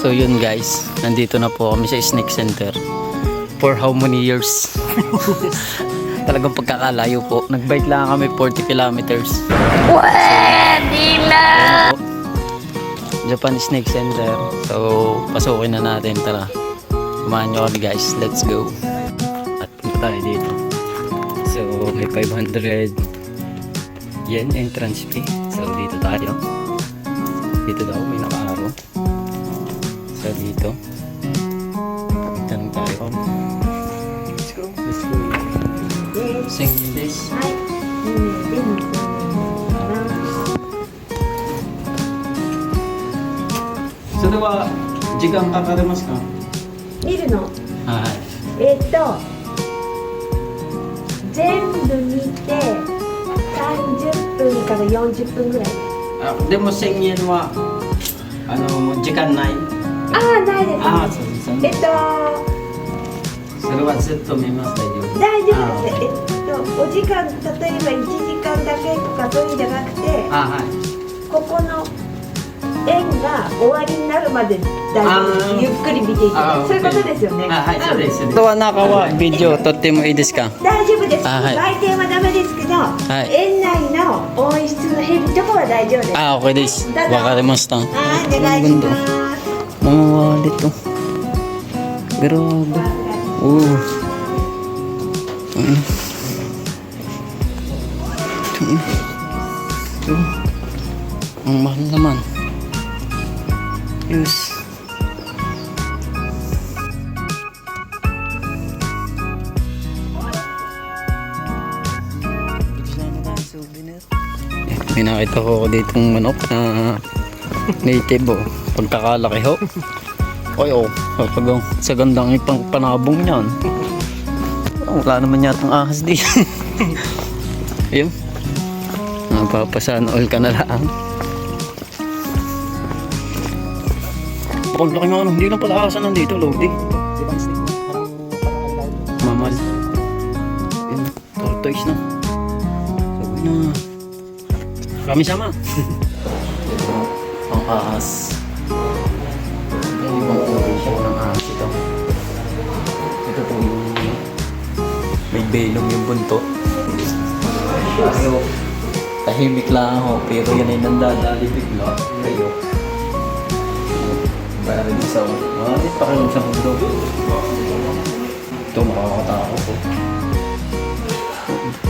So yun guys, nandito na po kami sa Snake Center. For how many years? Talagang pagkakalayo po. Nagbike lang kami 40 kilometers. Pwede na! Japan Snake Center. So pasukin na natin. Tara, kumain nyo kami guys. Let's go. At punta tayo dito. So may 500 yen entrance fee. So dito tayo. Dito daw may naka-araw. So dito tanong tayo. Let's go. Let's go. Sing this. それは時間かかりますか？見るのはい。全部見て30分から40分ぐらい。あ、でも1000円は時間ない。ああ、ないです。ああ、そうです。それはずっと見ます。大丈夫。大丈夫です。お時間、例えば1時間だけとかそういうんじゃなくて、あ、はい。ここの円が終わりになるまで大丈夫。ゆっくり見ていただく。そういうことですよね。あ、はい、そうです。あとは中はビデオ撮ってもいいですか？大丈夫です。あ、はい。売店はダメですけど、い園内の温室のヘビとかは大丈夫です。あ、OK です。わかりました。はい、お願いします。Mga wallet to. Grabe. Ang mahal naman. Yes. May nakita ko ditong manok na native oh. Pagkakalaki ho. Oy oh, sa gandang ipang panabong niyan. Wala naman yatang ahas di. Ayun. Napapasana all ka na lang. Pag laki nga ano, hindi lang pala ahasan nandito, Lodi. Mamal. Ayun, tortoise na. Sabi na. Kami sama. Ang ahas. Ibang uri po ng ahas ito. Ito po yung may belong yung buntot. Pero tahimik lang ako, pero yan ay nandadali bigla. Kayo. Bayarin isa ko. Malit pa kayo sa mundo. Ito makakatakot po.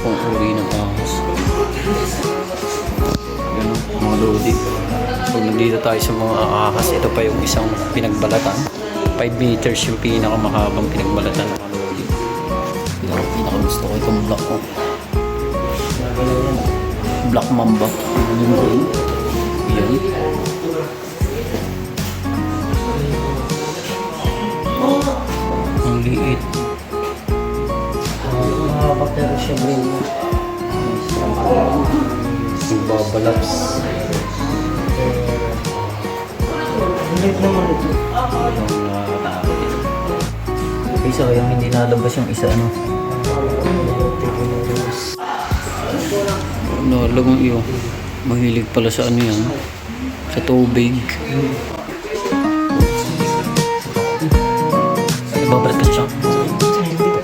Pang uri ng ahas. Yan o, mga lodi. Pag nandito tayo sa mga ahas, ito pa yung isang pinagbalatan. 5 meters yung pinakamahabang pinagbalatan ng mga lodi. Pinakagusto ko itong black ko. Black mamba. Yung green. Yan. Ang liit. Mahaba pero siya green. Nagbabalabs. Liit naman ito. Yung nakakatakot ito. Isa yung hindi nalabas yung isa ano. Nalagang iyo. Mahilig pala sa ano yan. Sa tubig. Babalik ka siya.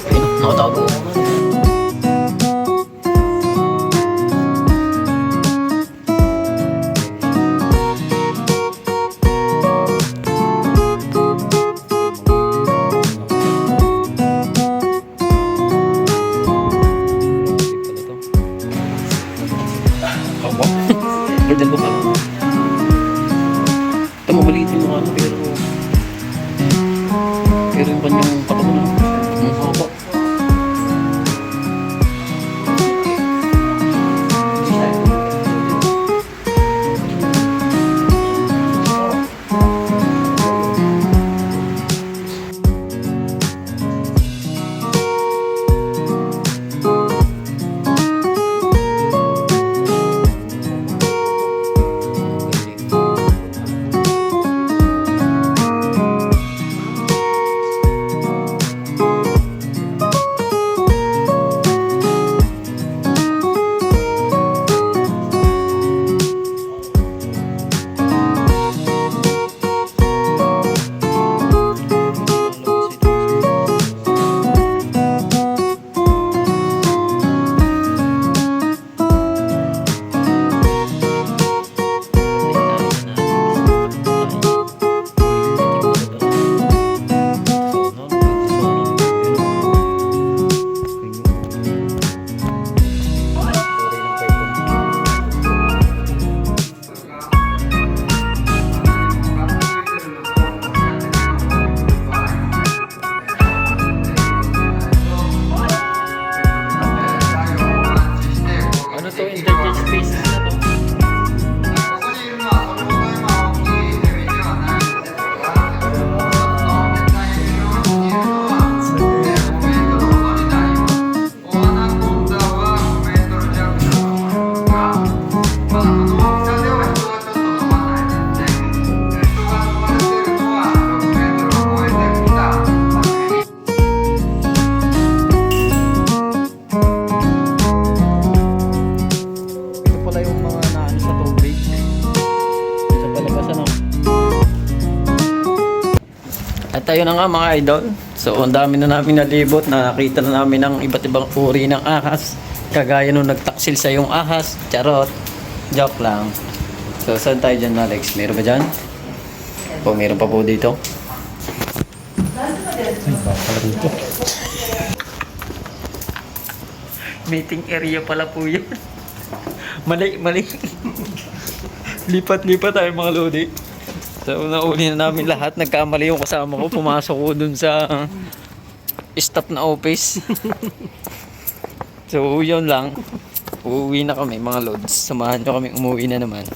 Ayun, nakatago. Ganda mo pala. Ito mabaliit yung mga ano, pero yung kanyang katawan na ang haba. ayun na nga mga idol. So, ang dami na namin nalibot. Nakita na namin ng iba't ibang uri ng ahas. Kagaya nung nagtaksil sa yung ahas. Charot. Joke lang. So, saan tayo dyan, Alex? Meron ba dyan? O, meron pa po dito. Meeting area pala po yun. Mali. Lipat tayo mga lodi. So, nauli na namin lahat. Nagkamali yung kasama ko. Pumasok ko dun sa staff na office. So, yun lang. Uuwi na kami mga lods. Samahan nyo kami umuwi na naman.